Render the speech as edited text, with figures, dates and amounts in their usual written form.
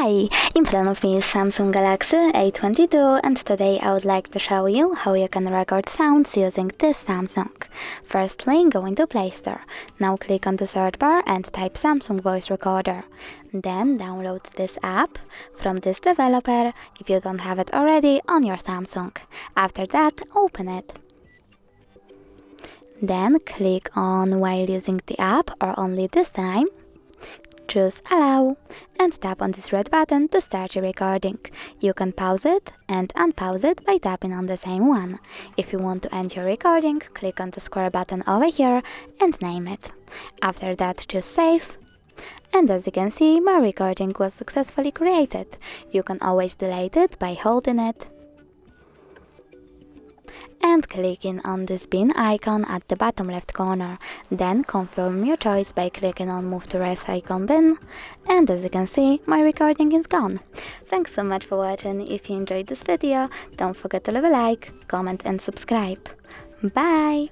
Hi, in front of me is Samsung Galaxy A22 and today I would like to show you how you can record sounds using this Samsung. Firstly, go into Play Store. Now click on the search bar and type Samsung Voice Recorder. Then download this app from this developer if you don't have it already on your Samsung. After that, open it. Then click on while using the app or only this time. Choose Allow and tap on this red button to start your recording. You can pause it and unpause it by tapping on the same one. If you want to end your recording, click on the square button over here and name it. After that, choose Save. And as you can see, my recording was successfully created. You can always delete it by holding it and clicking on this bin icon at the bottom left corner. Then confirm your choice by clicking on Move to Recycle Bin, and as you can see, my recording is gone. Thanks so much for watching. If you enjoyed this video, don't forget to leave a like, comment and subscribe. Bye!